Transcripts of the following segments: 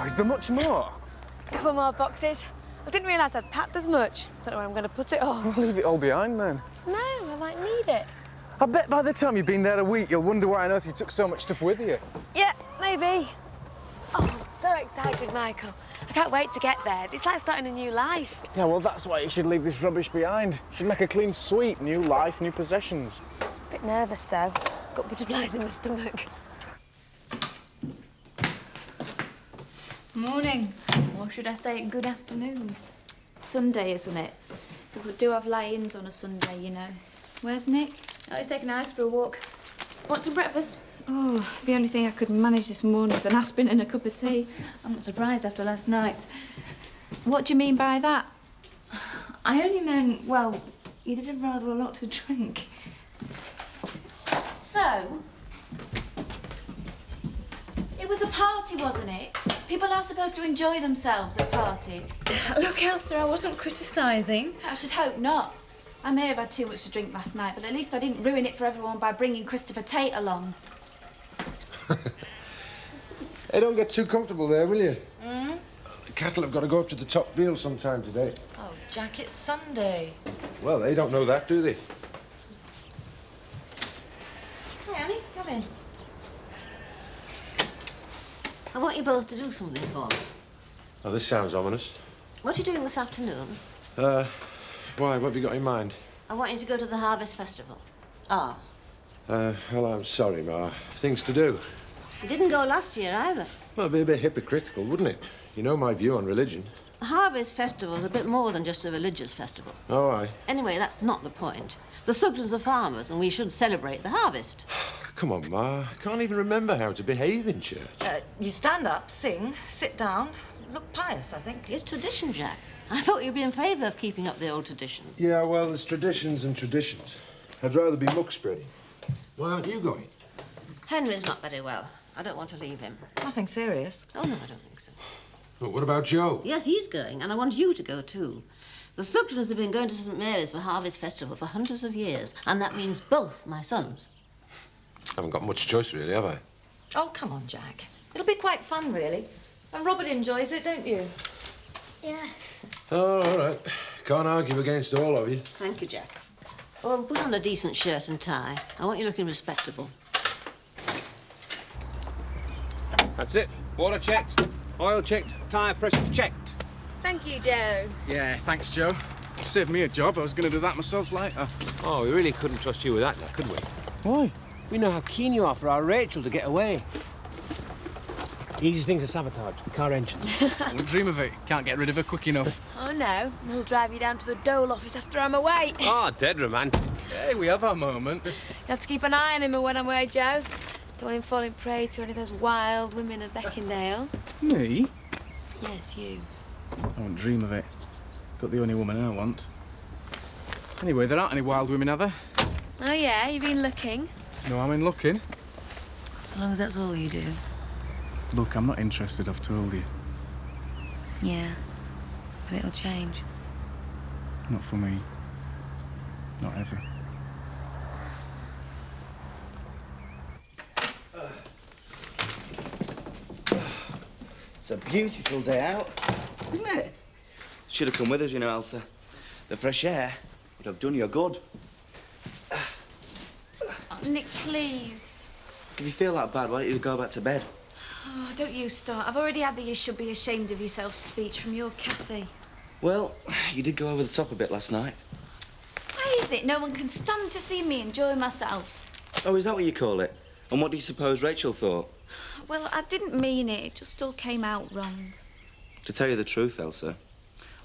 is there much more? A couple more boxes. I didn't realise I'd packed as much. Don't know where I'm going to put it all. We'll leave it all behind then. No, I might need it. I bet by the time you've been there a week, you'll wonder why on earth you took so much stuff with you. Yeah, maybe. Oh, I'm so excited, Michael. I can't wait to get there. It's like starting a new life. Yeah, well, that's why you should leave this rubbish behind. You should make a clean sweep. New life, new possessions. Bit nervous, though. Got butterflies in my stomach. Morning. Or should I say good afternoon? Sunday, isn't it? People do have lie-ins on a Sunday, you know. Where's Nick? Oh, he's taking Alice for a walk. Want some breakfast? Oh, the only thing I could manage this morning was an aspirin and a cup of tea. I'm not surprised after last night. What do you mean by that? I only meant, well, you did have rather a lot to drink. So, it was a party, wasn't it? People are supposed to enjoy themselves at parties. Look, Elsa, I wasn't criticising. I should hope not. I may have had too much to drink last night, but at least I didn't ruin it for everyone by bringing Christopher Tate along. Hey, don't get too comfortable there, will you? The cattle have got to go up to the top field sometime today. Oh, Jack, it's Sunday. Well, they don't know that, do they? Hey, Annie, come in. I want you both to do something for me. Oh, this sounds ominous. What are you doing this afternoon? Why? What have you got in mind? I want you to go to the Harvest Festival. Ah. Well, I'm sorry, Ma. Things to do. You didn't go last year either. Well, it'd be a bit hypocritical, wouldn't it? You know my view on religion. The Harvest Festival's a bit more than just a religious festival. Oh, aye. Anyway, that's not the point. The Sugdens are farmers, and we should celebrate the harvest. Come on, Ma. I can't even remember how to behave in church. You stand up, sing, sit down, look pious, I think. It's tradition, Jack. I thought you'd be in favour of keeping up the old traditions. Yeah, well, there's traditions and traditions. I'd rather be muck spreading. Why aren't you going? Henry's not very well. I don't want to leave him. Nothing serious. Oh, no, I don't think so. But what about Joe? Yes, he's going, and I want you to go too. The Sugdens have been going to St Mary's for Harvest Festival for hundreds of years, and that means both my sons. I haven't got much choice, really, have I? Oh, come on, Jack. It'll be quite fun, really. And Robert enjoys it, don't you? Yes. Oh, all right. Can't argue against all of you. Thank you, Jack. Oh, put on a decent shirt and tie. I want you looking respectable. That's it. Water checked, oil checked, tyre pressure checked. Thank you, Joe. Yeah, thanks, Joe. Saved me a job. I was going to do that myself later. Oh, we really couldn't trust you with that, now, could we? Why? We know how keen you are for our Rachel to get away. Easy thing to sabotage, car engine. Wouldn't dream of it. Can't get rid of her quick enough. Oh, no. We'll drive you down to the Dole office after I'm away. Ah, dead romantic. Hey, we have our moments. You have to keep an eye on him when I'm away, Joe. Don't want him falling prey to any of those wild women of Beckendale. Me? Yes, you. I wouldn't dream of it. Got the only woman I want. Anyway, there aren't any wild women, are there? Oh, yeah? You've been looking? No, I'm in looking. So long as that's all you do. Look, I'm not interested, I've told you. Yeah. But it'll change. Not for me. Not ever. It's a beautiful day out, isn't it? Should have come with us, you know, Elsa. The fresh air would have done you good. Nick, please. If you feel that bad, why don't you go back to bed? Oh, don't you start. I've already had the "you should be ashamed of yourself" speech from your Kathy. Well, you did go over the top a bit last night. Why is it no one can stand to see me enjoy myself? Oh, is that what you call it? And what do you suppose Rachel thought? Well, I didn't mean it. It just all came out wrong. To tell you the truth, Elsa,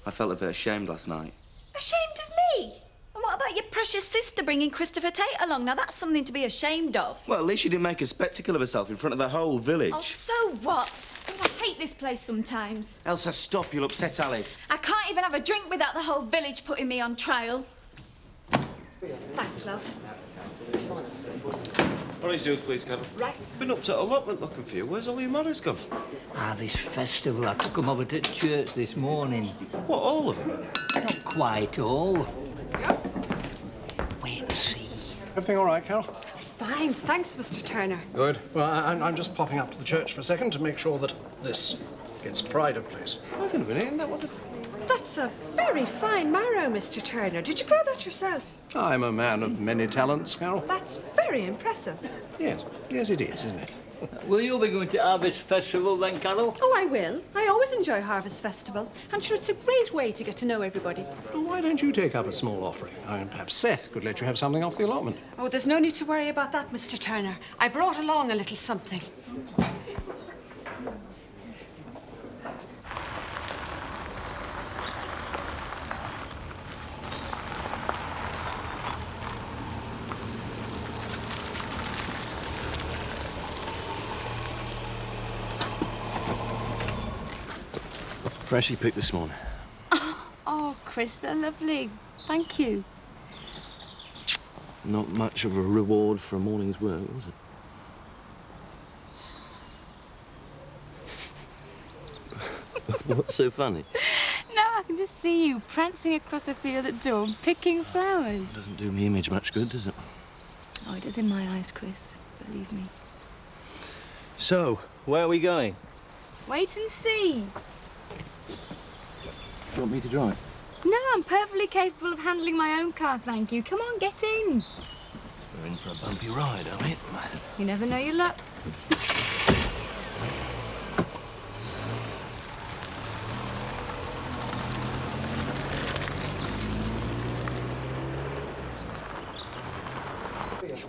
I felt a bit ashamed last night. Ashamed of me? And what about your precious sister bringing Christopher Tate along? Now, that's something to be ashamed of. Well, at least she didn't make a spectacle of herself in front of the whole village. Oh, so what? I hate this place sometimes. Elsa, stop. You'll upset Alice. I can't even have a drink without the whole village putting me on trial. Thanks, love. Orange juice, please, Kevin. Right. Been up to allotment looking for you. Where's all your manners gone? Harvest Festival. I took them over to church this morning. What, all of them? Not quite all. Wait and see. Everything all right, Carol? Fine, thanks, Mr. Turner. Good. Well, I'm just popping up to the church for a second to make sure that this It's pride of place. Hang on a minute, isn't that wonderful? That's a very fine marrow, Mr. Turner. Did you grow that yourself? I'm a man of many talents, Carol. That's very impressive. Yes, yes it is, isn't it? Will you be going to Harvest Festival then, Carol? Oh, I will. I always enjoy Harvest Festival. I'm sure it's a great way to get to know everybody. Well, why don't you take up a small offering? Perhaps Seth could let you have something off the allotment. Oh, there's no need to worry about that, Mr. Turner. I brought along a little something. Freshly picked this morning. Oh, Chris, they're lovely. Thank you. Not much of a reward for a morning's work, was it? What's so funny? No, I can just see you prancing across a field at dawn, picking flowers. Doesn't do me image much good, does it? Oh, it does in my eyes, Chris. Believe me. So, where are we going? Wait and see. Do you want me to drive? No, I'm perfectly capable of handling my own car, thank you. Come on, get in. We're in for a bumpy ride, are we? You never know your luck.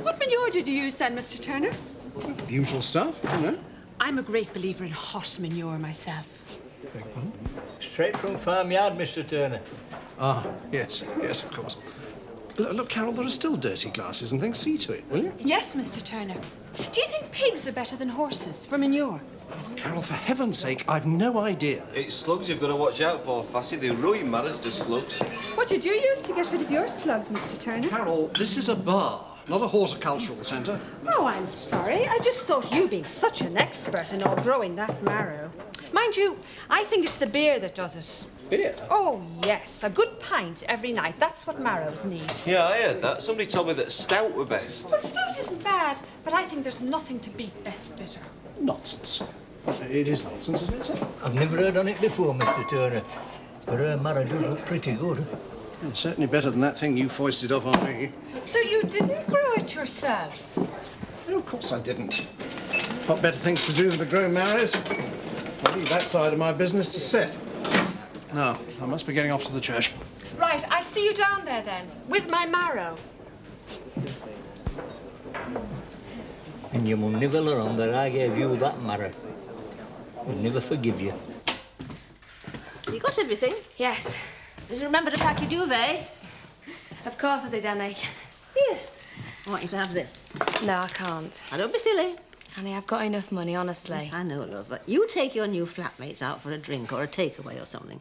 What manure did you use then, Mr. Turner? Usual stuff, you know. I'm a great believer in hot manure myself. Straight from farmyard, Mr. Turner. Ah, yes, yes, of course. Look, Carol, there are still dirty glasses and things. See to it, will you? Yes, Mr. Turner. Do you think pigs are better than horses for manure? Carol, for heaven's sake, I've no idea. It's slugs you've got to watch out for, Fassie. They ruin matters to slugs. What did you use to get rid of your slugs, Mr. Turner? Carol, this is a bar, not a horticultural centre. Oh, I'm sorry. I just thought you being such an expert in all growing that marrow. Mind you, I think it's the beer that does it. Beer? Oh, yes. A good pint every night. That's what marrows need. Yeah, I heard that. Somebody told me that stout were best. Well, stout isn't bad, but I think there's nothing to beat best bitter. Nonsense. It is nonsense, isn't it, sir? I've never heard on it before, Mr. Turner. But her marrow does look pretty good. Yeah, certainly better than that thing you foisted off on me. So you didn't grow it yourself? No, of course I didn't. Got better things to do than to grow marrows. I'll leave that side of my business to Seth. No, I must be getting off to the church. Right, I see you down there then, with my marrow. And you will never learn that I gave you that marrow. I'll never forgive you. You got everything? Yes. Did you remember to pack your duvet? Of course I did, Annie. Here. I want you to have this. No, I can't. Now, don't be silly. Annie, I've got enough money, honestly. Yes, I know, love, but you take your new flatmates out for a drink or a takeaway or something.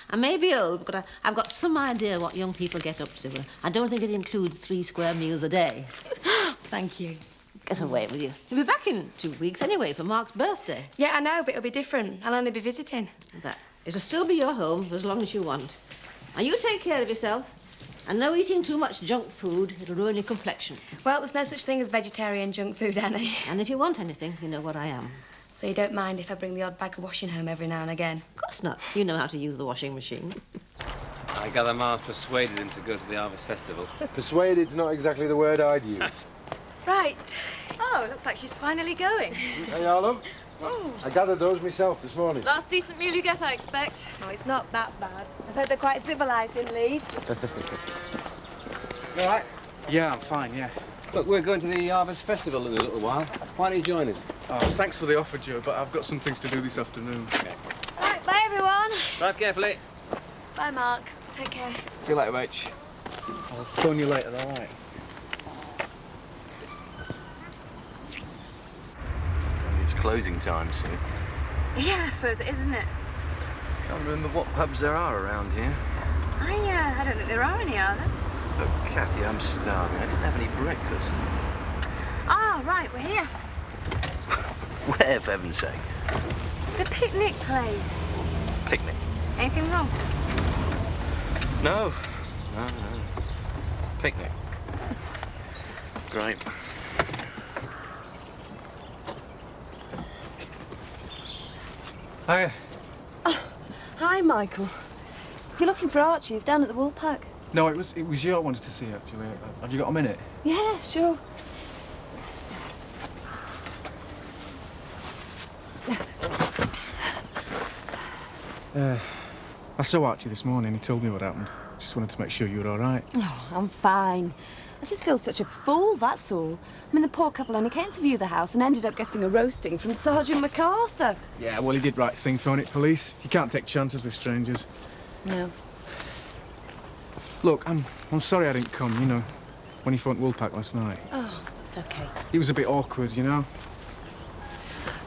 I may be old, but I've got some idea what young people get up to. I don't think it includes 3 square meals a day. Thank you. Get away with you. You'll be back in 2 weeks anyway for Mark's birthday. Yeah, I know, but it'll be different. I'll only be visiting. It'll still be your home for as long as you want. Now, you take care of yourself. And no eating too much junk food. It'll ruin your complexion. Well, there's no such thing as vegetarian junk food, Annie. And if you want anything, you know what I am. So you don't mind if I bring the odd bag of washing home every now and again? Of course not. You know how to use the washing machine. I gather Ma's persuaded him to go to the Harvest Festival. Persuaded's not exactly the word I'd use. Right. Oh, it looks like she's finally going. Hey, Arlo. I gathered those myself this morning. Last decent meal you get, I expect. Oh, it's not that bad. I've heard they're quite civilised in Leeds. You all right? Yeah, I'm fine, yeah. Look, we're going to the Harvest Festival in a little while. Why don't you join us? Oh, thanks for the offer, Joe, but I've got some things to do this afternoon. Okay. Right, bye, everyone. Drive carefully. Bye, Mark. Take care. See you later, Rach. I'll phone you later, all right? It's closing time soon. Yeah, I suppose it is, isn't it? Can't remember what pubs there are around here. I don't think there are any, are there? Look, Kathy, I'm starving. I didn't have any breakfast. Ah, right, we're here. Where, for heaven's sake? The picnic place. Picnic? Anything wrong? No. No. Picnic. Great. Hiya. Hi, Michael. If you're looking for Archie, he's down at the wool pack. No, it was you I wanted to see, actually. Have you got a minute? Yeah, sure. I saw Archie this morning. He told me what happened. Just wanted to make sure you were all right. Oh, I'm fine. I just feel such a fool, that's all. I mean, the poor couple only came to view the house and ended up getting a roasting from Sergeant MacArthur. Yeah, well, he did right thing phoning it police. You can't take chances with strangers. No. Look, I'm sorry I didn't come, you know, when he phoned Woolpack last night. Oh, it's okay. It was a bit awkward, you know.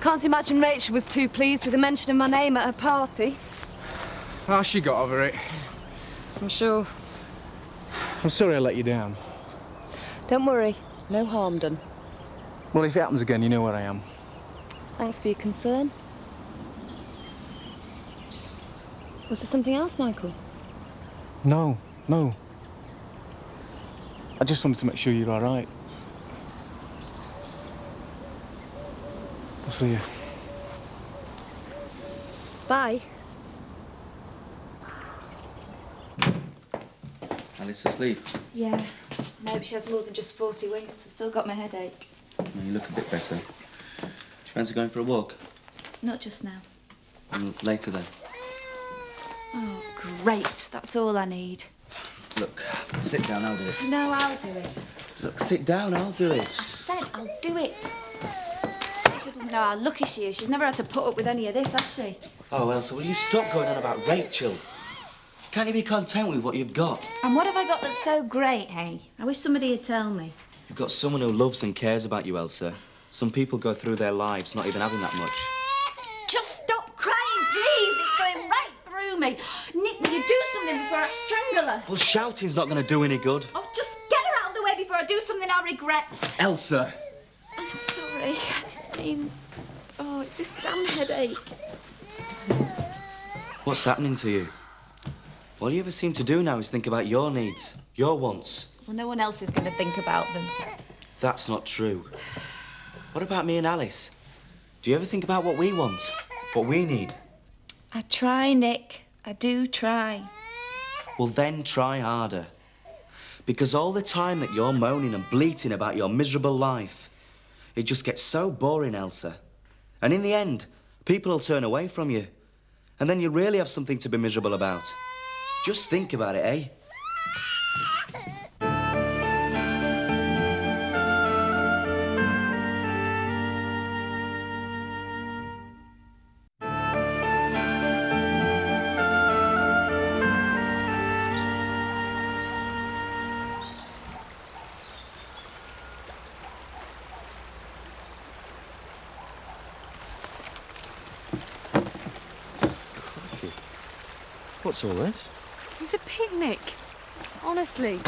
Can't imagine Rachel was too pleased with the mention of my name at her party. Ah, she got over it. I'm sure. I'm sorry I let you down. Don't worry, no harm done. Well, if it happens again, you know where I am. Thanks for your concern. Was there something else, Michael? No. I just wanted to make sure you're all right. I'll see you. Bye. Alice asleep? Yeah. No, but she has more than just 40 winks. I've still got my headache. Well, you look a bit better. Do you fancy going for a walk? Not just now. Later then. Oh, great. That's all I need. Look, sit down, I'll do it. No, I'll do it. Look, sit down, I'll do it. I said I'll do it. She doesn't know how lucky she is. She's never had to put up with any of this, has she? Oh, Elsa, will you stop going on about Rachel? Can't you be content with what you've got? And what have I got that's so great, hey? I wish somebody would tell me. You've got someone who loves and cares about you, Elsa. Some people go through their lives not even having that much. Just stop crying, please. It's going right through me. Nick, will you do something before I strangle her? Well, shouting's not going to do any good. Oh, just get her out of the way before I do something I'll regret. Elsa! I'm sorry. I didn't mean... Oh, it's this damn headache. What's happening to you? All you ever seem to do now is think about your needs, your wants. Well, no one else is going to think about them. That's not true. What about me and Alice? Do you ever think about what we want, what we need? I try, Nick. I do try. Well, then try harder. Because all the time that you're moaning and bleating about your miserable life, it just gets so boring, Elsa. And in the end, people will turn away from you. And then you really have something to be miserable about. Just think about it, eh? What's all this? It's a picnic. Honestly.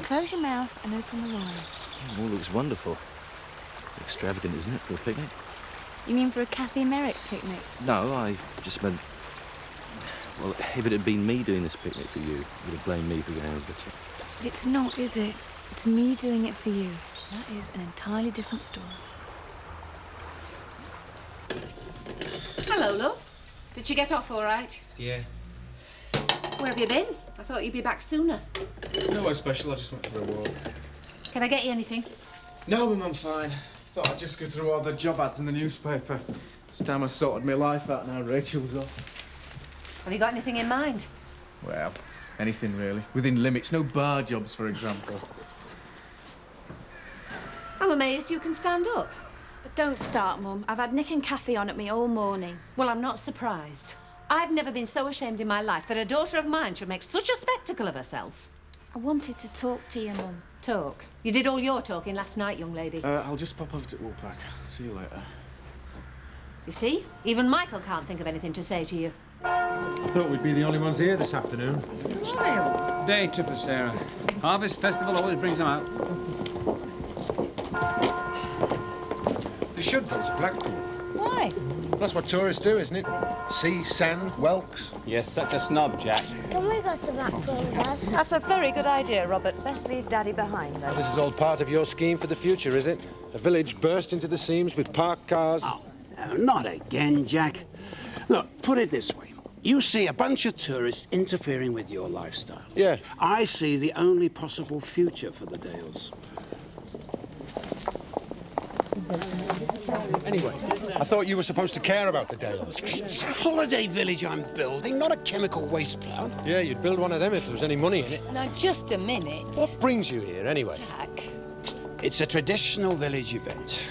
Close your mouth and open the wine. It all looks wonderful. Extravagant, isn't it, for a picnic? You mean for a Kathy Merrick picnic? No, I just meant... Well, if it had been me doing this picnic for you, you'd have blamed me for getting over it. It's not, is it? It's me doing it for you. That is an entirely different story. Hello, love. Did you get off all right? Yeah. Where have you been? I thought you'd be back sooner. Nowhere special, I just went for a walk. Can I get you anything? No, Mum, I'm fine. Thought I'd just go through all the job ads in the newspaper. It's time I sorted my life out now Rachel's off. Have you got anything in mind? Well, anything really. Within limits. No bar jobs, for example. I'm amazed you can stand up. But don't start, Mum. I've had Nick and Kathy on at me all morning. Well, I'm not surprised. I've never been so ashamed in my life that a daughter of mine should make such a spectacle of herself. I wanted to talk to you, Mum. Talk? You did all your talking last night, young lady. I'll just pop over to Woolpack. See you later. You see? Even Michael can't think of anything to say to you. I thought we'd be the only ones here this afternoon. Day trippers, Sarah. Harvest Festival always brings them out. They should go to Blackpool. Why? That's what tourists do, isn't it? Sea, sand, whelks. You're such a snob, Jack. Can we go to Blackpool, Dad? That's a very good idea, Robert. Best leave Daddy behind, though. This is all part of your scheme for the future, is it? A village burst into the seams with parked cars. Oh, no, not again, Jack. Look, put it this way. You see a bunch of tourists interfering with your lifestyle. Yeah. I see the only possible future for the Dales. Anyway, I thought you were supposed to care about the Dales. It's a holiday village I'm building, not a chemical waste plant. Yeah, you'd build one of them if there was any money in it. Now, just a minute. What brings you here, anyway? Jack. It's a traditional village event.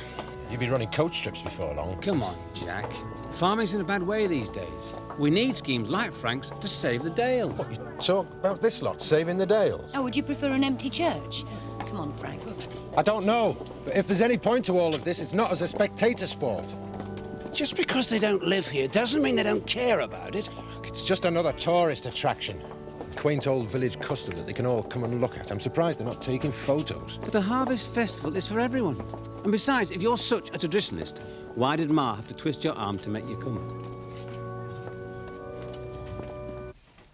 You've been running coach trips before long. Come on, Jack. Farming's in a bad way these days. We need schemes like Frank's to save the Dales. What, you talk about this lot, saving the Dales? Oh, would you prefer an empty church? Come on, Frank. I don't know, but if there's any point to all of this, it's not as a spectator sport. Just because they don't live here doesn't mean they don't care about it. It's just another tourist attraction. Quaint old village custom that they can all come and look at. I'm surprised they're not taking photos. But the Harvest Festival is for everyone. And besides, if you're such a traditionalist, why did Ma have to twist your arm to make you come?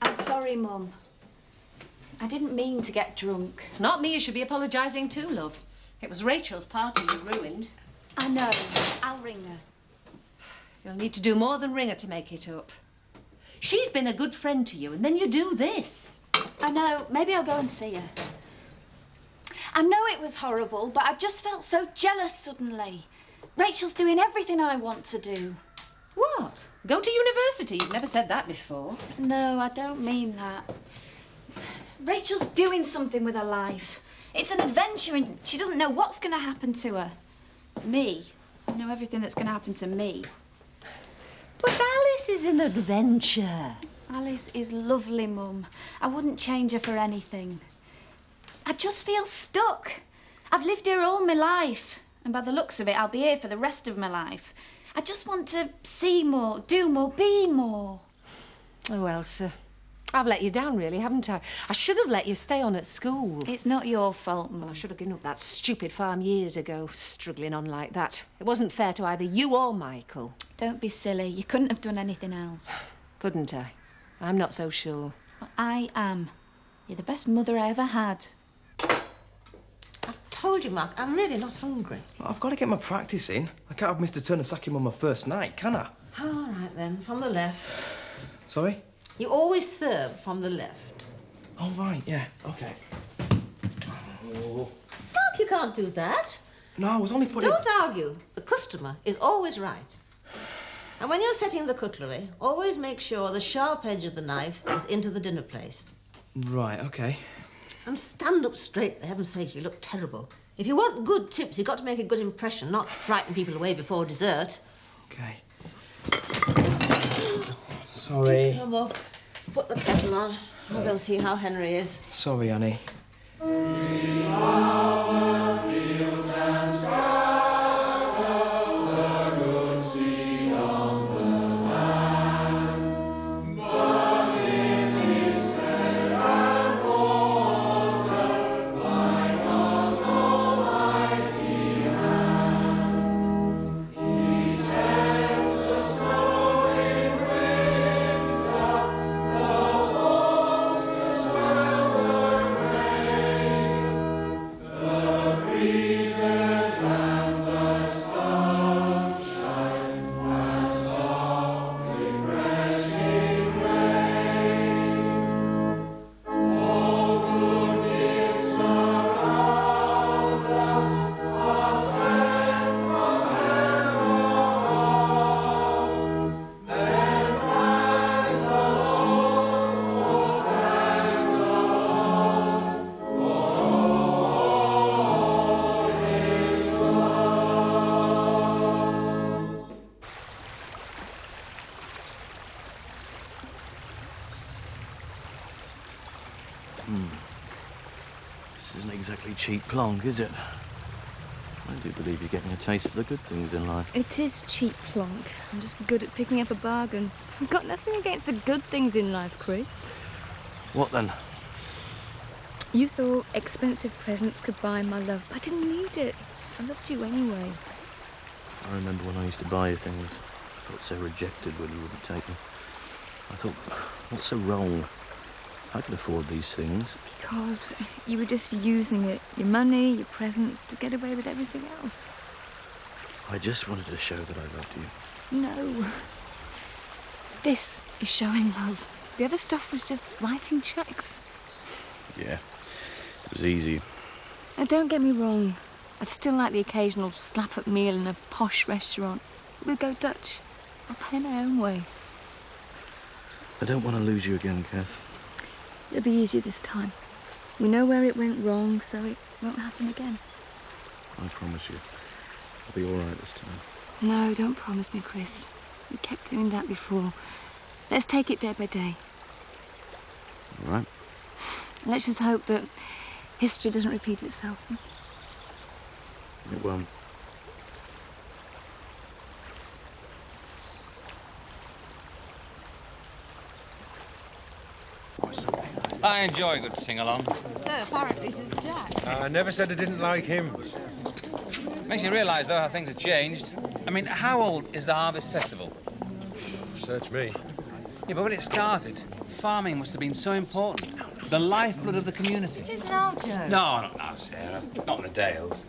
I'm sorry, Mum. I didn't mean to get drunk. It's not me you should be apologising to, love. It was Rachel's party you ruined. I know. I'll ring her. You'll need to do more than ring her to make it up. She's been a good friend to you, and then you do this. I know. Maybe I'll go and see her. I know it was horrible, but I just felt so jealous suddenly. Rachel's doing everything I want to do. What? Go to university? You've never said that before. No, I don't mean that. Rachel's doing something with her life. It's an adventure and she doesn't know what's going to happen to her. Me. I know everything that's going to happen to me. But Alice is an adventure. Alice is lovely, Mum. I wouldn't change her for anything. I just feel stuck. I've lived here all my life. And by the looks of it, I'll be here for the rest of my life. I just want to see more, do more, be more. Oh, Elsa. I've let you down, really, haven't I? I should have let you stay on at school. It's not your fault, Mum. I should have given up that stupid farm years ago, struggling on like that. It wasn't fair to either you or Michael. Don't be silly. You couldn't have done anything else. Couldn't I? I'm not so sure. Well, I am. You're the best mother I ever had. I told you, Mark, I'm really not hungry. Well, I've got to get my practice in. I can't have Mr. Turner sack him on my first night, can I? All right, then, from the left. Sorry? You always serve from the left. Oh, right, yeah, OK. Oh. Mark, you can't do that. No, I was only putting... Don't argue. The customer is always right. And when you're setting the cutlery, always make sure the sharp edge of the knife is into the dinner place. Right, OK. And stand up straight, for heaven's sake, you look terrible. If you want good tips, you've got to make a good impression, not frighten people away before dessert. OK. Sorry. Come up, put the kettle on. We'll go and see how Henry is. Sorry, Annie. This isn't exactly cheap plonk, is it? I do believe you're getting a taste for the good things in life. It is cheap plonk. I'm just good at picking up a bargain. I've got nothing against the good things in life, Chris. What then? You thought expensive presents could buy my love, but I didn't need it. I loved you anyway. I remember when I used to buy you things. I felt so rejected when you wouldn't take them. I thought, what's so wrong? I can afford these things. Because you were just using it, your money, your presents, to get away with everything else. I just wanted to show that I loved you. No. This is showing love. The other stuff was just writing cheques. Yeah, it was easy. Now, don't get me wrong. I'd still like the occasional slap-up meal in a posh restaurant. We'll go Dutch. I'll pay my own way. I don't want to lose you again, Kath. It'll be easier this time. We know where it went wrong, so it won't happen again. I promise you. I'll be all right this time. No, don't promise me, Chris. You kept doing that before. Let's take it day by day. All right. Let's just hope that history doesn't repeat itself. It won't. I enjoy a good sing-along. So apparently this is Jack. I never said I didn't like hymns. Makes you realise, though, how things have changed. I mean, how old is the Harvest Festival? Search me. Yeah, but when it started, farming must have been so important. The lifeblood of the community. It is now, Joe. No, not now, Sarah. Not in the Dales.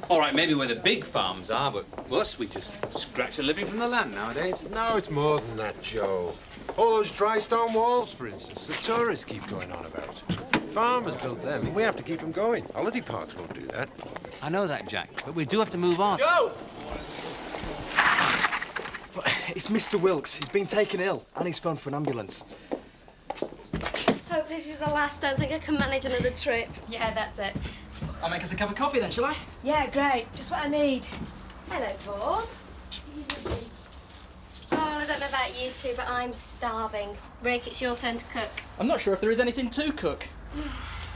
All right, maybe where the big farms are, but us, we just scratch a living from the land nowadays. No, it's more than that, Joe. All those dry stone walls, for instance, the tourists keep going on about. Farmers built them, and we have to keep them going. Holiday parks won't do that. I know that, Jack, but we do have to move on. Joe! It's Mr. Wilkes. He's been taken ill, and he's phoned for an ambulance. Hope this is the last. Don't think I can manage another trip. Yeah, that's it. I'll make us a cup of coffee then, shall I? Yeah, great. Just what I need. Hello, Paul. Oh, I don't know about you two, but I'm starving. Rick, it's your turn to cook. I'm not sure if there is anything to cook.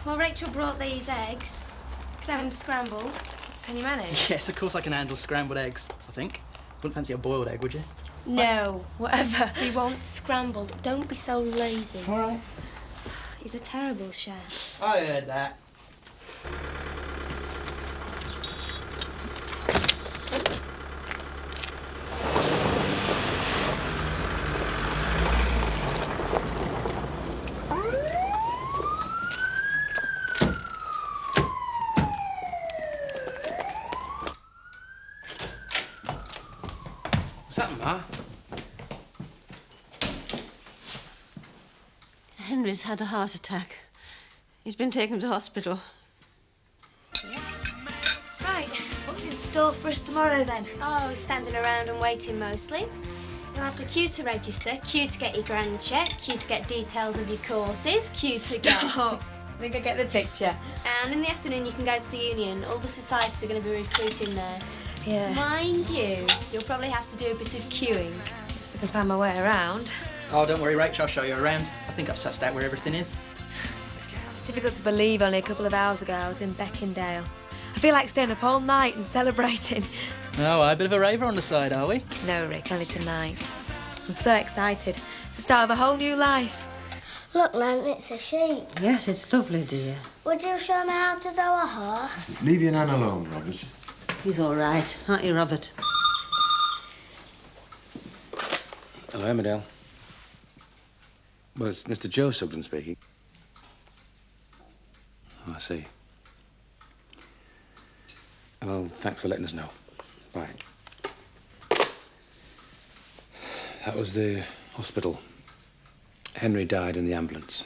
Well, Rachel brought these eggs. Could have them scrambled. Can you manage? Yes, of course I can handle scrambled eggs, I think. Wouldn't fancy a boiled egg, would you? No, whatever. We want scrambled. Don't be so lazy. All right. He's a terrible chef. I heard that. What's happened, Ma? Henry's had a heart attack. He's been taken to hospital. Right, what's in store for us tomorrow then? Oh, standing around and waiting mostly. You'll have to queue to register, queue to get your grand check, queue to get details of your courses, queue to Stop! I think I get the picture. And in the afternoon you can go to the union. All the societies are going to be recruiting there. Yeah. Mind you, you'll probably have to do a bit of queuing. If I can find my way around. Oh, don't worry, Rach, I'll show you around. I think I've sussed out where everything is. It's difficult to believe only a couple of hours ago I was in Beckendale. I feel like staying up all night and celebrating. Oh, a bit of a raver on the side, are we? No, Rick, only tonight. I'm so excited. The start of a whole new life. Look, Nan, it's a sheep. Yes, it's lovely, dear. Would you show me how to do a horse? Leave your Nan alone, Robert. He's all right, aren't you, Robert? Hello, Emmerdale. Well, it's Mr. Joe Sugden speaking. Oh, I see. Well, thanks for letting us know. Bye. That was the hospital. Henry died in the ambulance.